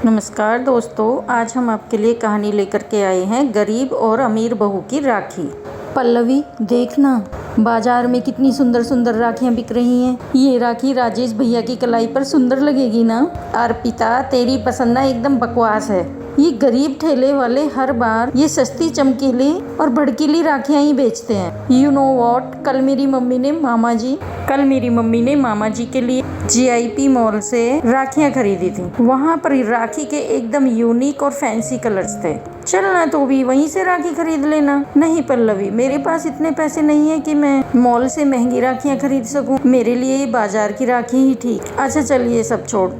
नमस्कार दोस्तों, आज हम आपके लिए कहानी लेकर के आए हैं गरीब और अमीर बहू की राखी। पल्लवी देखना, बाजार में कितनी सुंदर सुंदर राखियां बिक रही हैं। ये राखी राजेश भैया की कलाई पर सुंदर लगेगी ना। अर्पिता, तेरी पसंद ना एकदम बकवास है। ये गरीब ठेले वाले हर बार ये सस्ती चमकीली और भड़कीली राखियां ही बेचते हैं। यू नो वॉट, कल मेरी मम्मी ने मामा जी के लिए GIP मॉल से राखियां खरीदी थी। वहाँ पर राखी के एकदम यूनिक और फैंसी कलर्स थे। चलना तो भी वहीं से राखी खरीद लेना। नहीं पल्लवी, मेरे पास इतने पैसे नहीं है कि मैं मॉल से महंगी राखियां खरीद सकूं। मेरे लिए बाजार की राखी ही ठीक। अच्छा चल, ये सब छोड़,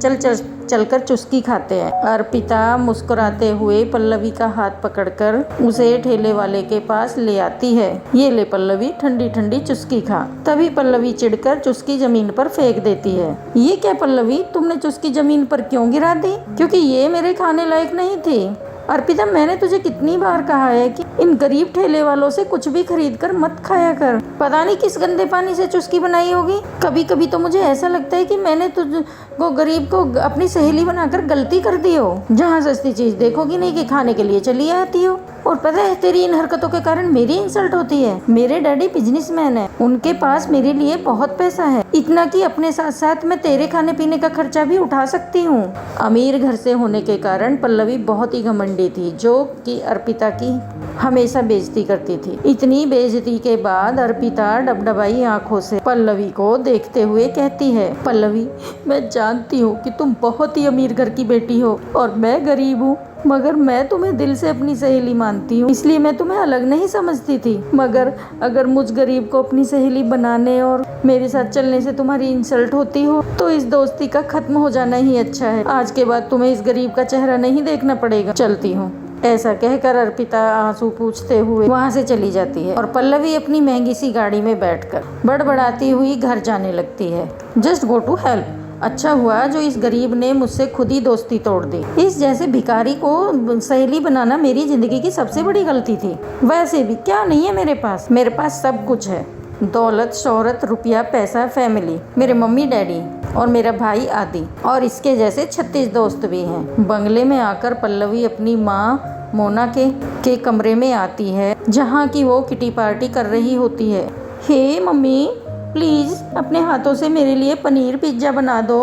चलकर चुस्की खाते हैं। अर्पिता मुस्कुराते हुए पल्लवी का हाथ पकड़कर उसे ठेले वाले के पास ले आती है। ये ले पल्लवी, ठंडी ठंडी चुस्की खा। तभी पल्लवी चिढ़कर चुस्की जमीन पर फेंक देती है। ये क्या पल्लवी, तुमने चुस्की जमीन पर क्यों गिरा दी? क्योंकि ये मेरे खाने लायक नहीं थी। अर्पिता, मैंने तुझे कितनी बार कहा है कि इन गरीब ठेले वालों से कुछ भी खरीद कर मत खाया कर। पता नहीं किस गंदे पानी से चुस्की बनाई होगी। कभी कभी तो मुझे ऐसा लगता है कि मैंने तुझको गरीब को अपनी सहेली बनाकर गलती कर दी हो। जहाँ सस्ती चीज देखोगी नहीं कि खाने के लिए चली आती हो। और पता है, तेरी इन हरकतों के कारण मेरी इंसल्ट होती है। मेरे डैडी बिजनेसमैन है, उनके पास मेरे लिए बहुत पैसा है, इतना कि अपने साथ साथ मैं तेरे खाने पीने का खर्चा भी उठा सकती हूँ। अमीर घर से होने के कारण पल्लवी बहुत ही घमंडी थी, जो कि अर्पिता की हमेशा बेइज्जती करती थी। इतनी बेइज्जती के बाद अर्पिता डबडबाई आंखों से पल्लवी को देखते हुए कहती है, पल्लवी, मैं जानती हूँ कि तुम बहुत ही अमीर घर की बेटी हो और मैं गरीब हूँ, मगर मैं तुम्हें दिल से अपनी सहेली मानती हूँ, इसलिए मैं तुम्हें अलग नहीं समझती थी। मगर अगर मुझ गरीब को अपनी सहेली बनाने और मेरे साथ चलने से तुम्हारी इंसल्ट होती हो तो इस दोस्ती का खत्म हो जाना ही अच्छा है। आज के बाद तुम्हें इस गरीब का चेहरा नहीं देखना पड़ेगा। चलती हूँ। ऐसा कहकर अर्पिता आंसू पूछते हुए वहाँ से चली जाती है और पल्लवी अपनी महंगी सी गाड़ी में बैठकर बड़बड़ाती हुई घर जाने लगती है। Just go to help. अच्छा हुआ जो इस गरीब ने मुझसे खुद ही दोस्ती तोड़ दी। इस जैसे भिखारी को सहेली बनाना मेरी जिंदगी की सबसे बड़ी गलती थी। वैसे भी क्या नहीं है मेरे पास सब कुछ है। दौलत, शोहरत, रुपया, पैसा, फैमिली, मेरे मम्मी डैडी और मेरा भाई आदि, और इसके जैसे 36 दोस्त भी हैं। बंगले में आकर पल्लवी अपनी माँ मोना के कमरे में आती है, जहाँ की वो किटी पार्टी कर रही होती है। हे मम्मी, प्लीज़ अपने हाथों से मेरे लिए पनीर पिज्ज़ा बना दो।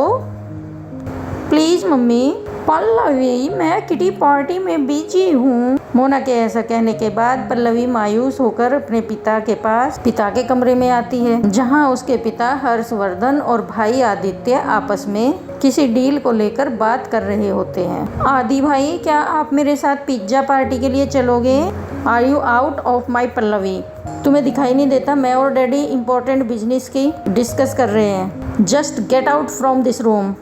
Please mummy. पल्लवी, मैं किटी पार्टी में बिजी हूँ। मोना के ऐसा कहने के बाद पल्लवी मायूस होकर अपने पिता के कमरे में आती है, जहाँ उसके पिता हर्षवर्धन और भाई आदित्य आपस में किसी डील को लेकर बात कर रहे होते हैं। आदि भाई, क्या आप मेरे साथ पिज्जा पार्टी के लिए चलोगे? Are you out of my Pallavi? तुम्हें दिखाई नहीं देता मैं और डैडी इम्पोर्टेंट बिजनेस की डिस्कस कर रहे हैं। Just get out from this room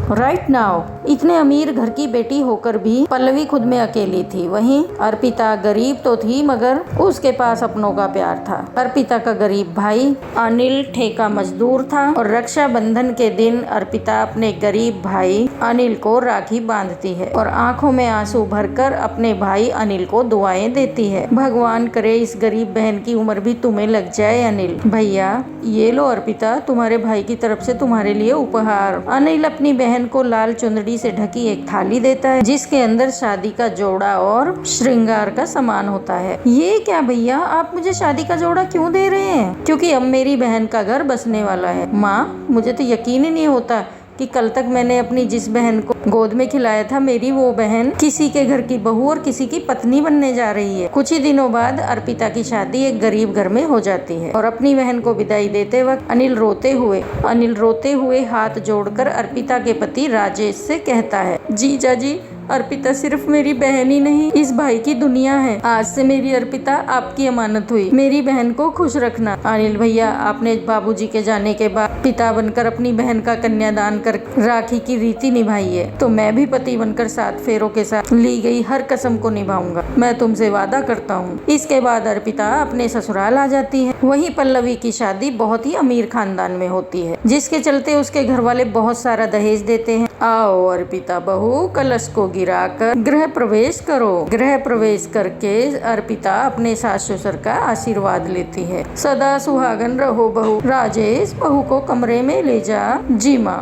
right now. इतने अमीर घर की बेटी होकर भी पल्लवी खुद में अकेली थी। वहीं अर्पिता गरीब तो थी, मगर उसके पास अपनों का प्यार था। अर्पिता का गरीब भाई अनिल ठेका मजदूर था और रक्षाबंधन के दिन अर्पिता अपने गरीब भाई अनिल को राखी बांधती है और आंखों में आंसू भरकर अपने भाई अनिल को दुआएं देती है। भगवान करे इस गरीब बहन की उम्र भी तुम्हें लग जाए। अनिल भैया, ये लो अर्पिता, तुम्हारे भाई की तरफ से तुम्हारे लिए उपहार। अनिल अपनी बहन को लाल चुंदड़ी से ढकी एक थाली देता है, जिसके अंदर शादी का जोड़ा और श्रृंगार का सामान होता है। ये क्या भैया, आप मुझे शादी का जोड़ा क्यों दे रहे हैं? क्योंकि अब मेरी बहन का घर बसने वाला है। माँ, मुझे तो यकीन ही नहीं होता कि कल तक मैंने अपनी जिस बहन को गोद में खिलाया था, मेरी वो बहन किसी के घर की बहू और किसी की पत्नी बनने जा रही है। कुछ ही दिनों बाद अर्पिता की शादी एक गरीब घर में हो जाती है और अपनी बहन को विदाई देते वक्त अनिल रोते हुए हाथ जोड़कर अर्पिता के पति राजेश से कहता है, जीजा जी, अर्पिता सिर्फ मेरी बहन ही नहीं, इस भाई की दुनिया है। आज से मेरी अर्पिता आपकी अमानत हुई। मेरी बहन को खुश रखना। अनिल भैया, आपने बाबूजी के जाने के बाद पिता बनकर अपनी बहन का कन्यादान कर राखी की रीति निभाई है, तो मैं भी पति बनकर 7 फेरों के साथ ली गई हर कसम को निभाऊंगा। मैं तुमसे वादा करता हूँ। इसके बाद अर्पिता अपने ससुराल आ जाती है। वहीं पल्लवी की शादी बहुत ही अमीर खानदान में होती है, जिसके चलते उसके घर वाले बहुत सारा दहेज देते हैं। आओ अर्पिता बहू, कलश को गिराकर गृह प्रवेश करो। गृह प्रवेश करके अर्पिता अपने सास ससुर का आशीर्वाद लेती है। सदा सुहागन रहो बहू। राजेश, बहू को कमरे में ले जा। जी माँ।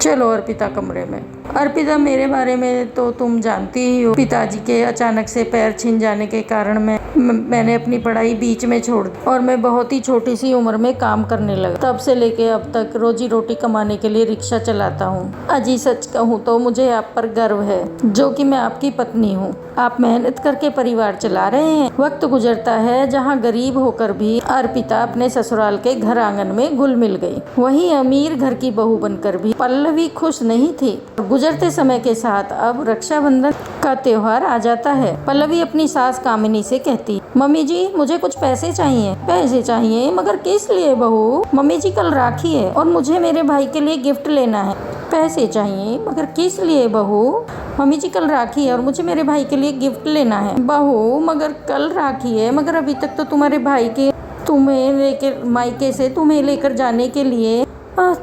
चलो अर्पिता कमरे में। अर्पिता, मेरे बारे में तो तुम जानती ही हो। पिताजी के अचानक से पैर छिन जाने के कारण मैंने अपनी पढ़ाई बीच में छोड़ दी और मैं बहुत ही छोटी सी उम्र में काम करने लगा। तब से लेके अब तक रोजी रोटी कमाने के लिए रिक्शा चलाता हूँ। अजी सच कहूँ तो मुझे आप पर गर्व है, जो कि मैं आपकी पत्नी हूँ। आप मेहनत करके परिवार चला रहे हैं। वक्त गुजरता है जहाँ गरीब होकर भी अर्पिता अपने ससुराल के घर आंगन में घुल मिल गई। वहीं अमीर घर की बहू बनकर भी पल्लवी खुश नहीं थी। गुजरते समय के साथ अब रक्षाबंधन का त्योहार आ जाता है। पल्लवी अपनी सास कामिनी से कहती, मम्मी जी मुझे कुछ पैसे चाहिए। पैसे चाहिए? मगर किस लिए बहू? मम्मी जी कल राखी है और मुझे मेरे भाई के लिए गिफ्ट लेना है। पैसे चाहिए? मगर किस लिए बहू? मम्मी जी कल राखी है और मुझे मेरे भाई के लिए गिफ्ट लेना है। बहू मगर कल राखी है, मगर अभी तक तो तुम्हारे भाई के तुम्हें लेकर मायके से तुम्हें लेकर जाने के लिए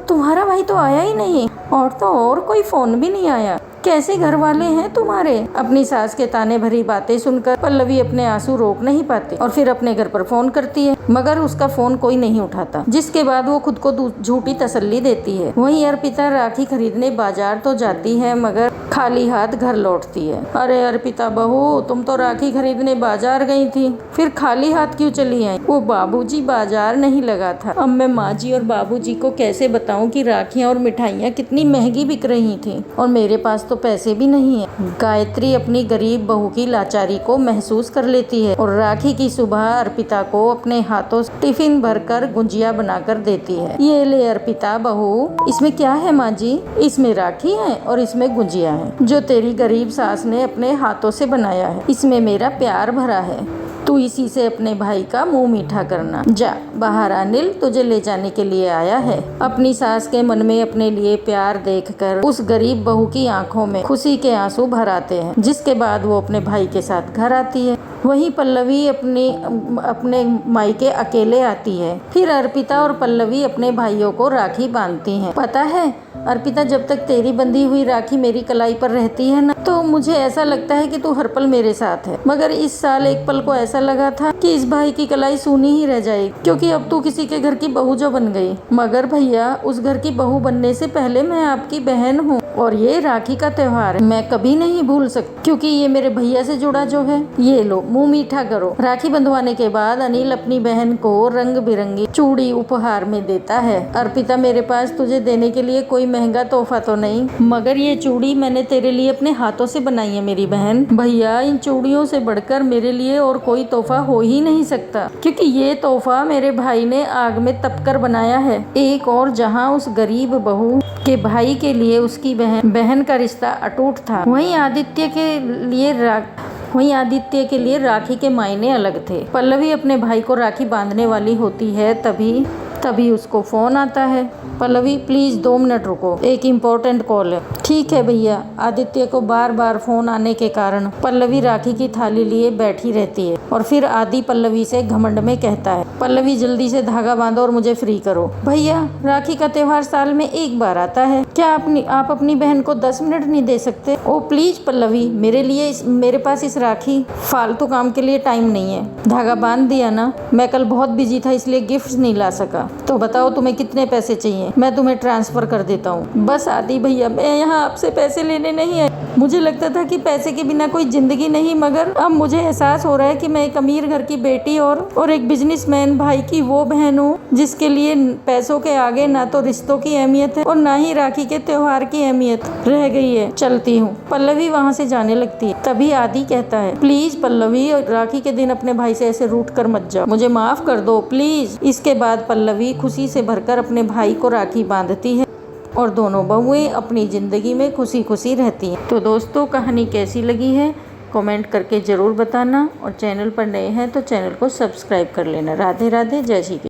तुम्हारा भाई तो आया ही नहीं, और तो और कोई फोन भी नहीं आया। कैसे घर वाले हैं तुम्हारे? अपनी सास के ताने भरी बातें सुनकर पल्लवी अपने आंसू रोक नहीं पाती और फिर अपने घर पर फोन करती है, मगर उसका फोन कोई नहीं उठाता, जिसके बाद वो खुद को झूठी तसल्ली देती है। वहीं अर्पिता राखी खरीदने बाजार तो जाती है, मगर खाली हाथ घर लौटती है। अरे अर्पिता बहू, तुम तो राखी खरीदने बाजार गई थी, फिर खाली हाथ क्यों चली आई? वो बाबूजी बाजार नहीं लगा था। अब मैं माँ जी और बाबूजी को कैसे बताऊं कि राखियाँ और मिठाइयाँ कितनी महंगी बिक रही थी और मेरे पास तो पैसे भी नहीं है। गायत्री अपनी गरीब बहू की लाचारी को महसूस कर लेती है और राखी की सुबह अर्पिता को अपने हाथों से टिफिन भरकर गुंजिया बनाकर देती है। ये ले अर्पिता बहू, इसमें क्या है माँ जी? इसमें राखी है और इसमें गुंजिया है, जो तेरी गरीब सास ने अपने हाथों से बनाया है। इसमें मेरा प्यार भरा है, तू इसी से अपने भाई का मुंह मीठा करना। जा बाहर, अनिल तुझे ले जाने के लिए आया है। अपनी सास के मन में अपने लिए प्यार देखकर उस गरीब बहू की आंखों में खुशी के आंसू भर आते हैं, जिसके बाद वो अपने भाई के साथ घर आती है। वहीं पल्लवी अपने मायके अकेले आती है। फिर अर्पिता और पल्लवी अपने भाइयों को राखी बांधती हैं। पता है अर्पिता, जब तक तेरी बंधी हुई राखी मेरी कलाई पर रहती है ना, तो मुझे ऐसा लगता है कि तू हर पल मेरे साथ है। मगर इस साल एक पल को ऐसा लगा था कि इस भाई की कलाई सूनी ही रह जाएगी, क्योंकि अब तू किसी के घर की बहू जो बन गई। मगर भैया, उस घर की बहू बनने से पहले मैं आपकी बहन हूँ और ये राखी का त्योहार मैं कभी नहीं भूल सकती, क्योंकि ये मेरे भैया से जुड़ा जो है। ये लो, मुंह मीठा करो। राखी बंधवाने के बाद अनिल अपनी बहन को रंग बिरंगी चूड़ी उपहार में देता है। अर्पिता, मेरे पास तुझे देने के लिए कोई महंगा तोहफा तो नहीं, मगर ये चूड़ी मैंने तेरे लिए अपने हाथों से बनाई है मेरी बहन। भैया, इन चूड़ियों से बढ़कर मेरे लिए और कोई तोहफा हो ही नहीं सकता, क्योंकि ये तोहफा मेरे भाई ने आग में तपकर बनाया है। एक और जहाँ उस गरीब बहू के भाई के लिए उसकी बहन का रिश्ता अटूट था, वहीं आदित्य के लिए राखी के मायने अलग थे। पल्लवी अपने भाई को राखी बांधने वाली होती है, तभी उसको फोन आता है। पल्लवी प्लीज 2 मिनट रुको, एक इम्पोर्टेंट कॉल है। ठीक है भैया। आदित्य को बार बार फोन आने के कारण पल्लवी राखी की थाली लिए बैठी रहती है और फिर आदि पल्लवी से घमंड में कहता है, पल्लवी जल्दी से धागा बांधो और मुझे फ्री करो। भैया, राखी का त्योहार साल में एक बार आता है, क्या आप अपनी बहन को 10 मिनट नहीं दे सकते? ओ प्लीज पल्लवी, मेरे पास इस राखी फालतू काम के लिए टाइम नहीं है। धागा बांध दिया ना? मैं कल बहुत बिजी था इसलिए गिफ्ट नहीं ला सका। तो बताओ तुम्हें कितने पैसे चाहिए, मैं तुम्हें ट्रांसफर कर देता हूँ। बस आदि भैया, मैं यहाँ आपसे पैसे लेने नहीं है। मुझे लगता था कि पैसे के बिना कोई जिंदगी नहीं, मगर अब मुझे एहसास हो रहा है कि मैं एक अमीर घर की बेटी और एक बिजनेसमैन भाई की वो बहन हूँ, जिसके लिए पैसों के आगे ना तो रिश्तों की अहमियत है और ना ही राखी के त्योहार की अहमियत रह गई है। चलती हूँ। पल्लवी वहाँ से जाने लगती है। तभी आदि कहता है, प्लीज पल्लवी, राखी के दिन अपने भाई से ऐसे रूठ कर मत जाओ, मुझे माफ कर दो प्लीज। इसके बाद पल्लवी खुशी से भरकर अपने भाई को राखी बांधती है और दोनों बहुएं अपनी ज़िंदगी में खुशी खुशी रहती हैं। तो दोस्तों, कहानी कैसी लगी है कमेंट करके ज़रूर बताना और चैनल पर नए हैं तो चैनल को सब्सक्राइब कर लेना। राधे राधे, जय श्री कृष्ण।